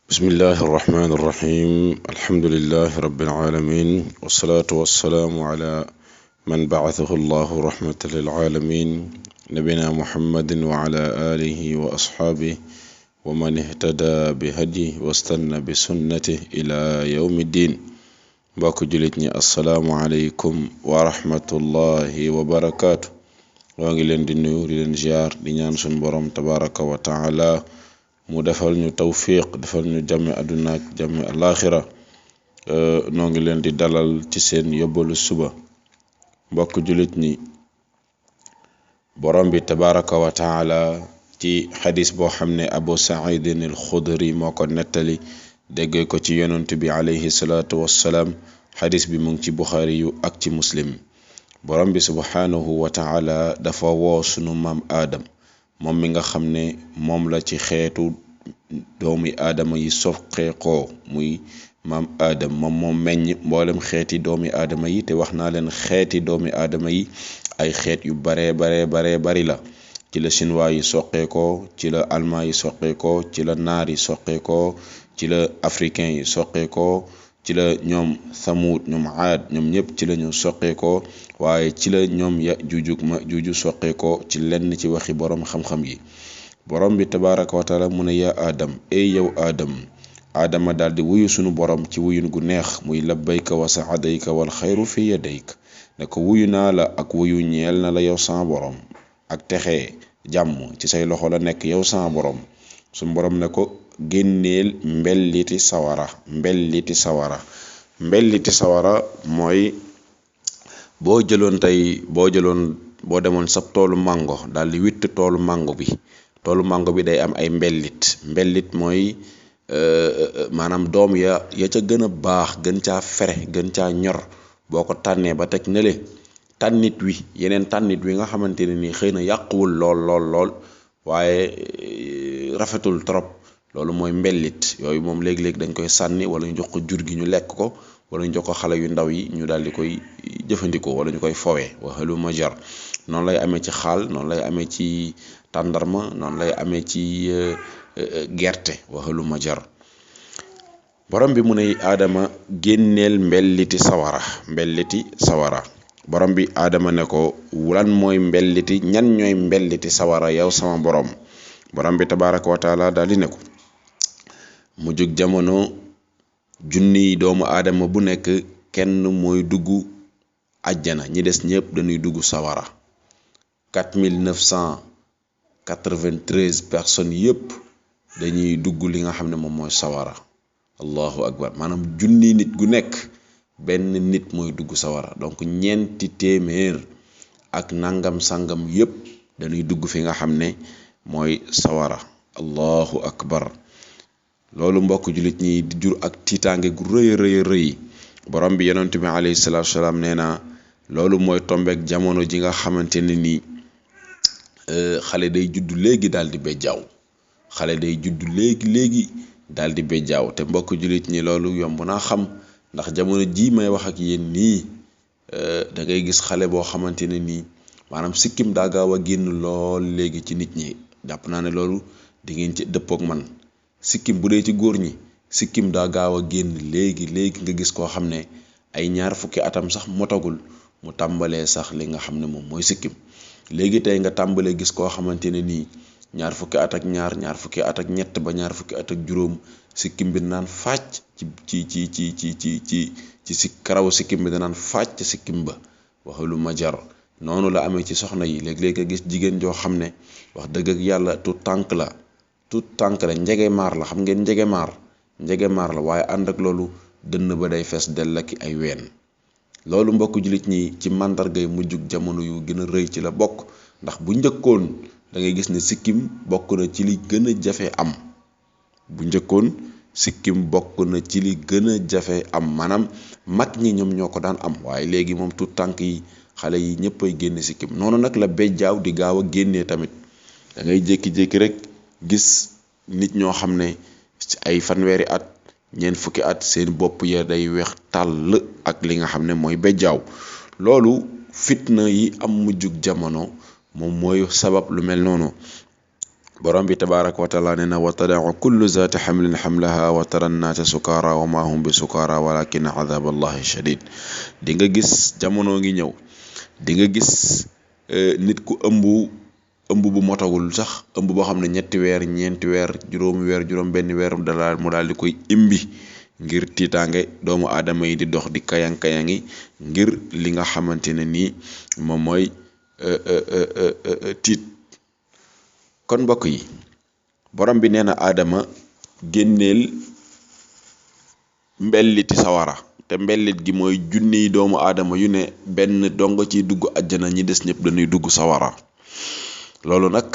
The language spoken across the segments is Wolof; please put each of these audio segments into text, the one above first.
bismillahi irrahmani irrahim alhamdulilahi rabilalamin wasalaatu wassalaamu ala man bacathahu allahu rahmatan lilalamin nabina muhammadin wa ala alihi wa asxaabih wa man ihtada bi hadyi wastanna bi sunnatih ila yawmi ddin. mbokk jullit ñi assalaamu aleykum wa rahmatullahi wa barakaatu. waa ngi leen di nuyu di leen ziar di ñaan suñ borom tabaraka wa taala mu defal ñu tawfiq defal ñu jàmmi àdduna ak jàmmi alaxira. noo ngi leen di dalal ci seen yóbbalu suba. mbokk jullit ñi borom bi tabaraka wa taala ci xadis boo xam ne abu saidin al xudri moo ko nettali déggee ko ci yonent bi alayhi salaatu wassalaam. xadis bi mu ngi ci buxaari yu ak ci muslim. borom bi subhanahu wa taala dafa woo sunu maam aadam, moom mi nga xam ne moom la ci xeetu doomi aadama yi soqeekoo muy maam aadam. moom meññ mboolem xeeti doomi aadama yi, te wax naa leen xeeti doomi aadama yi ay xeet yu bari la. ci la chinois yi soqeekoo, ci la allemand yi soqeekoo, ci la naar yi soqeekoo, ci la africain yi soqeekoo, ci la ñoom Thamud ñoom Aad ñoom ñëpp ci la ñu soqeekoo, waaye ci la ñoom Yajuuj ak Majuuj soqeekoo ci lenn ci waxi borom xam-xam yi. borom bi tabaraka wa taala mu ne yaa aadam, ey yow aadama daal di wuyu sunu borom ci wuyun gu neex muy labbayka wa saadayka wal xayru fi yadayk. ne ko wuyu naa la ak wuyu ñeel na la yow sama borom, ak texe jàmm ci say loxo la nekk yow sama borom. sunu borom ne ko génneel mbelliti sawara. mbelliti sawara mooy boo demoon sab toolu mango daal di witt toolu mango bi day am ay mbellit mooy maanaam doom ya ca gën a baax, gën caa fere, gën caa ñor. boo ko tànnee ba teg ne le tànnit wi nga xamante ne nii xëy na yàquwul lool waaye rafetul trop, loolu mooy mbellit. yooyu moom léegi-léegi dañ koy sànni wala ñu jox ko jur gi ñu lekk ko, wala ñu jox ko xale yu ndaw yi ñu daal di koy jëfandikoo wala ñu koy fowee waxalu ma jar. noonu lay amee ci xaal, noonu lay amee ci tàndarma, noonu lay amee ci gerte waxalu ma jar. borom bi mu ne aadama génneel mbelliti sawara. borom bi aadama ne ko lan mooy mbelliti, ñan ñooy mbelliti sawara yow sama borom. borom bi tabaraka wa taala daal di ne ko mu jóg jamono junniy doomu aadama bu nekk kenn mooy dugg àjjana, ñi des ñëpp dañuy dugg sawara. 4993 personnes yëpp dañuy dugg li nga xam ne moom mooy sawara. allahu akbar. maanaam junni nit gu nekk benn nit mooy dugg sawara. donc 400 ak nangam sangam yëpp dañuy dugg fi nga xam ne mooy sawara. allahu akbar. loolu mbokk jullit ñi di jur ak tiitaange gu rëy. borom bi yonent bi alayhi salaatu wasalaam nee na loolu mooy tombeek jamono ji nga xamante ne nii xale day judd léegi daal di bejjaaw. te mbokk jullit ñi loolu yomb naa xam, ndax jamono ji may wax ak yéen nii da ngay gis xale boo xamante ne nii maanaam sikkim daa gaaw a génn lool léegi ci nit ñi. jàpp naa ne loolu di ngeen ci dëppook man. sikkim bu dee ci góor ñi, sikkim daa gaaw a génn léegi nga gis koo xam ne ay 20 fukki atam sax motagul mu tàmbalee sax li nga xam ne moom mooy sikkim. léegi tey nga tàmbalee gis koo xamante ne nii 20 fukki at ak ñaar, 20 fukki at ak ñett ba 20 fukki at ak juróom sikkim bi naan fàcc ci si karaw sikkim bi danaan fàcc sikkim ba waxalu ma jar. noonu la amee ci soxna yi. léeg-léeg nga gis jigéen joo xam ne wax dëgg ak yàlla tout tànk la njegemaar la. xam ngeen njegemaar la waaye ànd ak loolu dënn ba day fees dell ak ay ween. loolu mbokk jullit ñi ci màndargay mujjug jamono yu gën a rëy ci la bokk, ndax bu njëkkoon da ngay gis ne sikkim bokk na ci li gën a jafe am. maanaam mag ñi ñoom ñoo ko daan am, waaye léegi moom tout tànk yi, xale yi ñëpp ay génne sikkim. noonu nag la bejjaaw di gaaw a génnee tamit. da ngay jékki-jékki rek gis nit ñoo xam ne ay fanweeri at, 40 fukki at, seen bopp ya day weex tàll ak li nga xam ne mooy bejjaaw. loolu fitna yi am mujjug jamono moom mooy sabab lu mel noonu. borom bi tabaraka wa taala nee na wa tadau kullu zaati xamlin xamlaha wa tara nnaasa sukaara wa ma hum bi sukaara walakin adab allahi shadid. di nga gis jamono ngi ñëw di nga gis nit ku ëmb bu motagul sax ëmb boo xam ne 3 weer 4 weer juróomi weer juróom benn weer mu daal di koy imbi ngir tiitaange doomu aadama yi di dox di kayang-kayangi ngir li nga xamante ne nii moom mooy tiit. kon mbokk yi borom bi nee na aadama génneel mbelliti sawara te mbellit gi mooy junniy doomu aadama yu ne benn dongo ciy dugg àjjana ñi des ñëpp dañuy dugg sawara. loolu nag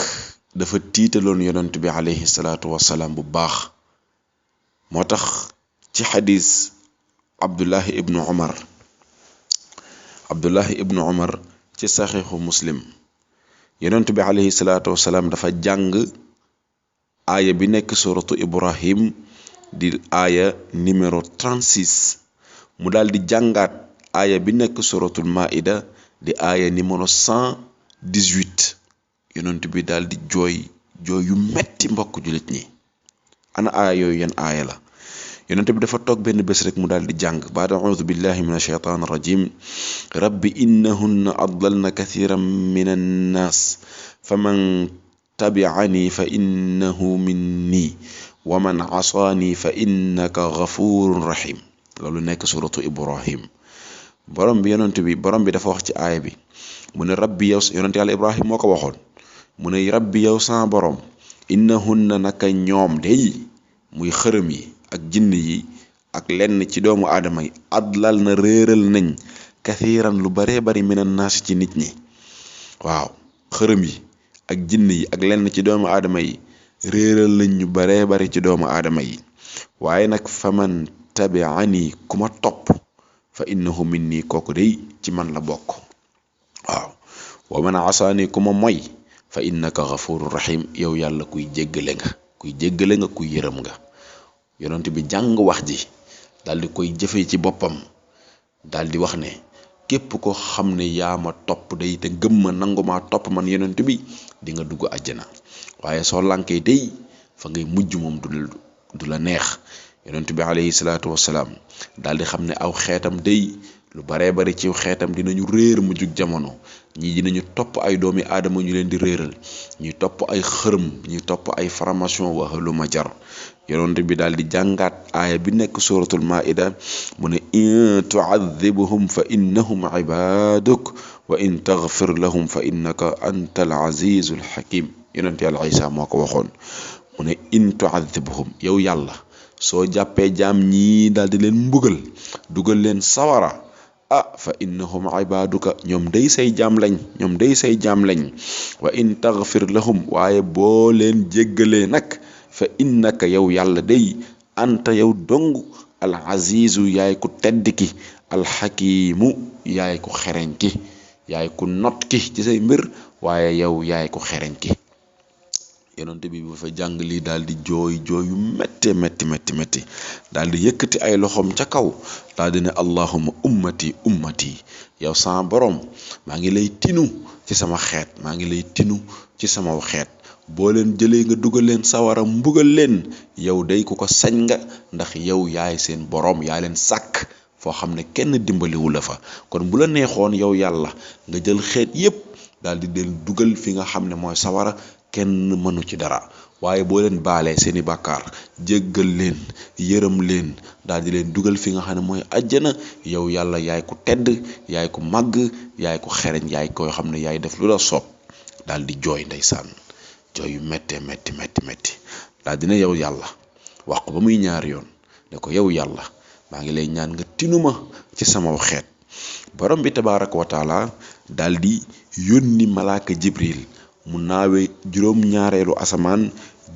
dafa tiitaloon yonent bi alayhi salaatu wassalaam bu baax. moo tax ci xadis abdullahi ibnu umar ci saxiixu muslim yonent bi alayhi salaatu wassalaam dafa jàng aaya bi nekk suratu ibrahim di aaya numéro 36 mu daal di jàngaat aaya bi nekk suratul maida di aaya numéro 118 yonent bi daal di jooy yu metti mbokk jullit ñi. ana aaya yooyu yan aaya la? yonent bi dafa toog benn bés rek mu daal di jàng baada audu billahi min ashaytan rajim rabbi innahunna adlalna kathiran min annas faman tabi'ani fa innahu minni wa man asaani fa innaka ghafurun rahim. loolu nekk suratu ibrahim. borom bi dafa wax ci aaya bi mu ne rabbi yow yonent yàlla ibrahim moo ko waxoon mu ne rabbi yow sa borom innahunna naka ñoom day muy xërëm yi ak jinn yi ak lenn ci doomu aadama yi adlal na réeral nañ kathiran lu baree bari minan naas ci nit ñi. waaw xërëm yi ak jinn yi ak lenn ci doomu aadama yi réeral nañ ñu baree bari ci doomu aadama yi. waaye nag faman tabi'ani ku ma topp fa innahu minni kooku day ci man la bokk. waaw wa man asaani ku ma moy fa innaka ghafurur rahim yow yàlla kuy jéggale nga kuy yërëm nga. yonent bi jàng wax ji daal di koy jëfee ci boppam daal di wax ne képp ko xam ne yaa ma topp day te gëm ma nangu maa topp man yonent bi di nga dugg àjjana waaye soo lànkee day fa ngay mujj moom du la neex. yonent bi alayhi salaatu wassalaam daal di xam ne aw xeetam day lu baree bari ci xeetam dinañu réer mujjug jamono. ñii dinañu topp ay doomi aadama ñu leen di réeral ñuy topp ay xërëm ñuy topp ay formation waxaluma jar. yonent bi daal di jàngaat aaya bi nekk suratul maida mu ne in tu'adhibhum fa innahum ibaduk wa in taghfir lahum fa innaka antal azizul hakim. yonent yàlla Isa moo ko waxoon mu ne in tu'adhibhum yow yàlla soo jàppee jaam ñii daal di leen mbugal dugal leen sawara fa innahum ibaduka ñoom day say jaam lañ wa in taghfir lahum waaye boo leen jéggalee nag fa innaka yow yàlla day anta yow dong al azizu yaay ku tedd ki al hakimu yaay ku xereñ ki yaay ku not ki ci say mbir waaye yow yaay ku xereñ ki. yonent bi bu fa jàng lii daal di jooy yu métti daal di yëkkati ay loxoom ca kaw daal di ne allahumma ummati yow sama borom maa ngi lay tinu ci sama xeet boo leen jëlee nga dugal leen sawara mbugal leen yow day ku ko sañ nga ndax yow yaay seen borom yaa leen sàkk foo xam ne kenn dimbaliwu la fa. kon bu la neexoon yow yàlla nga jël xeet yépp daal di leen dugal fi nga xam ne mooy sawara kenn mënu ci dara waaye boo leen baalee seeni bàkkaar jéggal leen yërëm leen daal di leen dugal fi nga xam ne mooy àjjana yow yàlla yaay ku tedd yaay ku màgg yaay ku xereñ yaay koy xam ne yaay def lu la soob. daal di jooy ndeysaan jooy yu métti daal di ne yow yàlla wax ko ba muy ñaari yoon ne ko yow yàlla maa ngi lay ñaan nga tinuma ci sama xeet. borom bi tabaaraka wa taala daal di yónni malaaka jibril mu naawe juróom-ñaareelu asamaan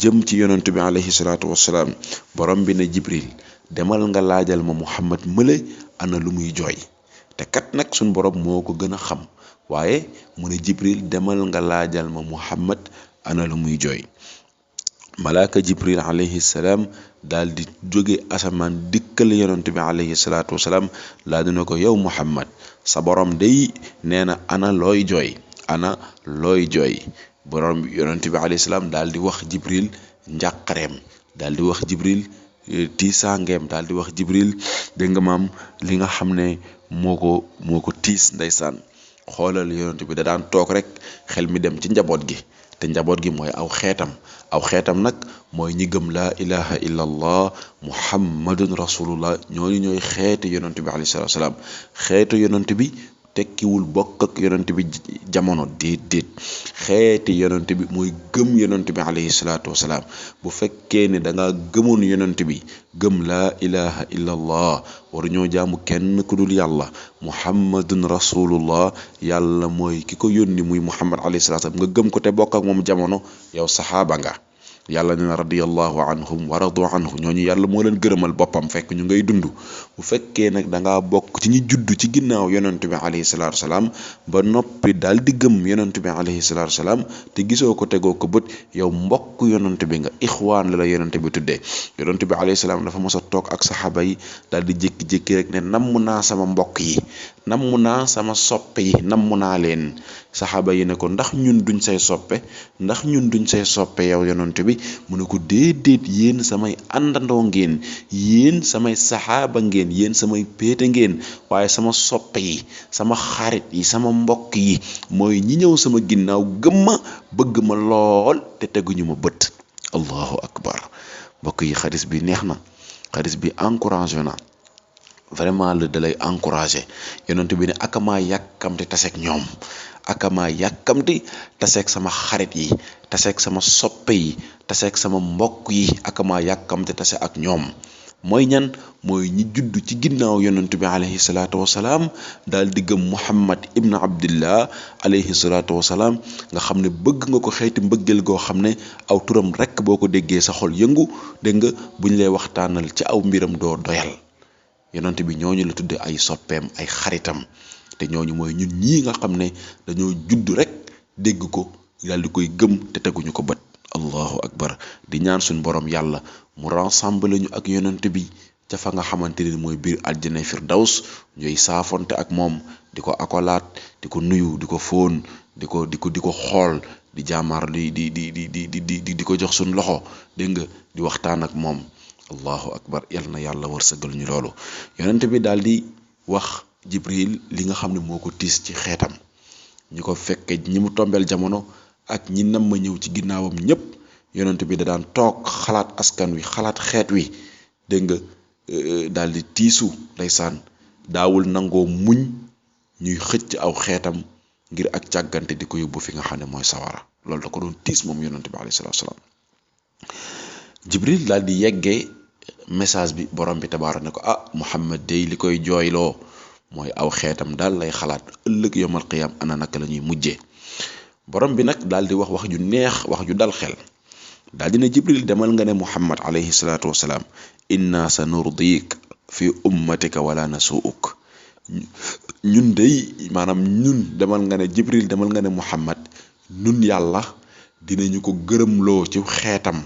jëm ci yonent bi alayhi salaatu wassalaam. borom bi ne jibril demal nga laajal ma muhammad mële ana lu muy jooy te kat nag suñ borom moo ko gën a xam waaye mu ne jibril demal nga laajal ma muhammad ana lu muy jooy. malaaka jibril alayhi salaam daal di jóge asamaan dikkal yonent bi alayhi salaatu wassalaam laa dina ko yow muhammad sa borom day nee na ana looy jooy borom yonent bi alayhi salaam daal di wax Jibril njàqareem, daal di wax Jibril tiisaangeem, daal di wax Jibril dégg nga maam li nga xam ne moo ko tiis. ndeysaan xoolal yonent bi da daan toog rek xel mi dem ci njaboot gi, te njaboot gi mooy aw xeetam nag mooy ñi gëm laa ilaha illa allah muhammadun rasulullah, ñooñu ñooy xeetu yonent bi alayhi salaatu wasalaam. xeetu yonent bi tekkiwul bokk ak yonent bi jamono, déedéet. xeeti yonent bi mooy gëm yonent bi alayhi salaatu wasalaam. bu fekkee ne da nga gëmoon yonent bi, gëm laa ilaha illa allah, waru ñoo jaamu kenn ku dul yàlla, muhammadun rasulullah, yàlla mooy ki ko yónni muy muhammad alayhi salaatu wasalaam, nga gëm ko te bokk ak moom jamono, yow saxaaba nga. yàlla ne na radiyallahu anhum wa radu anhu, ñooñu yàlla moo leen gërëmal boppam fekk ñu ngay dund. bu fekkee nag da ngaa bokk ci ñi judd ci ginnaaw yonent bi alayhi salaatu wasalaam ba noppi daal di gëm yonent bi alayhi salaatu wasalaam te gisoo ko tegoo ko bët, yow mbokk yonent bi nga, ixwaan la yonent bi tuddee. yonent bi alayhi salaam dafa mos a toog ak saxaaba yi daal di jékki-jékki rek ne namm naa sama mbokk yi, namm naa sama soppe yi, namm naa leen. saxaaba yi ne ko ndax ñun duñ say soppe, ndax ñun duñ say soppe yow yonent bi. mu ne ko déedéet, yéen samay àndandoo ngeen, yéen samay saxaaba ngeen, yéen samay péete ngeen, waaye sama soppe yi, sama xarit yi, sama mbokk yi mooy ñi ñëw sama ginnaaw gëm ma, bëgg ma lool te teguñu ma bët. allahu akbar. mbokk yi xadis bi neex na, xadis bi encouragé na, vraiment la dalay encouragé. yonent bi ne akamaa yàkkamti taseeg ñoom, akamaa yàkkamti taseeg sama xarit yi, taseeg sama soppe yi, taseeg sama mbokk yi, akamaa yàkkamti tase ak ñoom. mooy ñan? mooy ñi judd ci ginnaaw yonent bi alayhi salaatu wasalaam daal di gëm muhammad ibn abdillah alayhi salaatu wasalaam, nga xam ne bëgg nga ko xeeti mbëggeel goo xam ne aw turam rekk boo ko déggee sa xol yëngu, dégg nga buñ lay waxtaanal ci aw mbiram doo doyal. yonent bi ñooñu la tudde ay soppeem, ay xaritam, te ñooñu mooy ñun ñii nga xam ne dañoo judd rek dégg ko daal di koy gëm te teguñu ko bët. allahu akbar. di ñaan suñ borom yàlla mu rassemble ñu ak yonent bi ca fa nga xamante ni mooy biir aljana firdaws, ñooy saafonte ak moom, di ko akolaat, di ko nuyu, di ko fóon, di ko xool, di jaamaar di ko jox suñ loxo, dégg nga, di waxtaan ak moom. allahu akbar. yal na yàlla wërsëgal ñu loolu. yonent bi daal di wax Jibril li nga xam ne moo ko tiis ci xeetam, ñi ko fekke ñi mu tombeel jamono ak ñi nam ma ñëw ci ginnaawam ñëpp. yonent bi da daan toog xalaat askan wi, xalaat xeet wi, dégg nga, daal di tiisu. ndeysaan daawul nangoo muñ ñuy xëcc aw xeetam ngir ak càggante di ko yóbbu fi nga xam ne mooy sawara. loolu da ko doon tiis moom yonent bi alayhi salaatu wasalaam. Jibril daal di yeggee message bi borom bi tabaaraka ne ko Muhammad day li koy jooyloo mooy aw xeetam daal lay xalaat ëllëg yawmal qiyaam ana naka la ñuy mujjee. borom bi nag daal di wax ju neex, wax ju dal xel, daal dina Jibril demal nga ne Muhammad alayhi salaatu wasalaam, inna sa nurdik fi ummatika wala nasuuk. ñun day maanaam ñun demal nga ne Jibril demal nga ne Muhammad, ñun yàlla dinañu ko gërëmloo ci xeetam,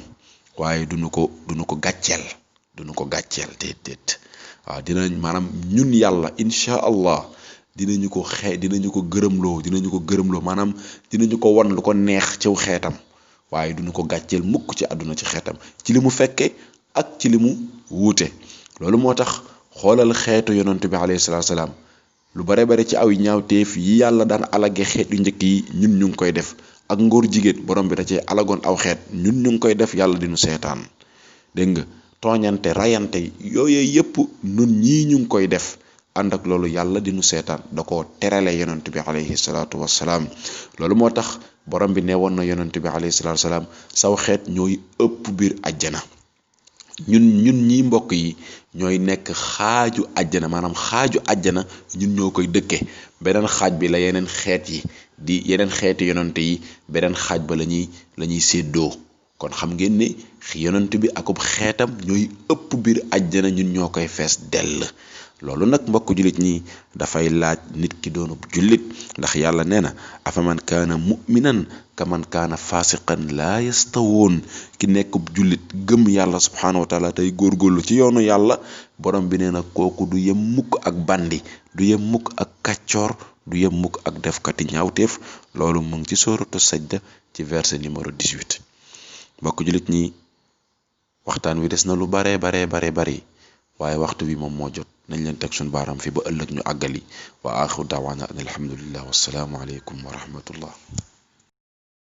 waaye duñu ko gàcceel déedéet. waaw dinañ maanaam ñun yàlla incha allah dinañu ko gërëmloo maanaam dinañu ko wan lu ko neex ciw xeetam, waaye duñu ko gàcceel mukk ci àdduna ci xeetam, ci li mu fekke ak ci li mu wuute. loolu moo tax xoolal xeetu yonent bi alayhi salaatu salaam, lu bare bare ci aw ñaawteef yi yàlla daan alage xeet yu njëkk yi ñun ñu ngi koy def, ak ngóor jigéen borom bi da cee alagoon aw xeet, ñun ñu ngi koy def, yàlla dinu seetaan. dégg nga, tooñante, rayante, yooyu yëpp ñun ñii ñu ngi koy def, ànd ak loolu yàlla dinu seetaan, da ko terale yonent bi alayhi salaatu wassalaam. loolu moo tax borom bi ne woon na yonent bi alayhi salaatu wassalaam, saw xeet ñooy ëpp biir àjjana. ñun ñi mbokk yi ñooy nekk xaaju àjjana, maanaam xaaju àjjana ñun ñoo koy dëkke. beneen xaaj bi la yeneen xeet yi di yeneen xeeti yonante yi beneen xaaj ba la ñuy séddoo. kon xam ngeen ne yonent bi akub xeetam ñooy ëpp biir àjjana ñun ñoo koy fees dell loolu nag mbokk jullit ñi dafay laaj nit ki doonub jullit ndax yàlla nee na afaman kaana mu'minan kaman kaana fasiqan laa yastawoon ki nekkub jullit gëm yàlla subhaanahu wa taala tey góorgóorlu ci yoonu yàlla borom bi nee na kooku du yem mukk ak bandi du yem mukk ak kàccoor du yem mukk ak defkati ñaawteef loolu mu ngi ci sooratu sajda ci verset numéro 18 mbokk jullit ñi waxtaan wi des na lu bari waaye waxtu bi moom moo jot nañ leen teg suñu baaram fi ba ëllëg ñu àggali wa axiru daawaana an alhamdulillah wassalaamu aleykum wa rahmatullah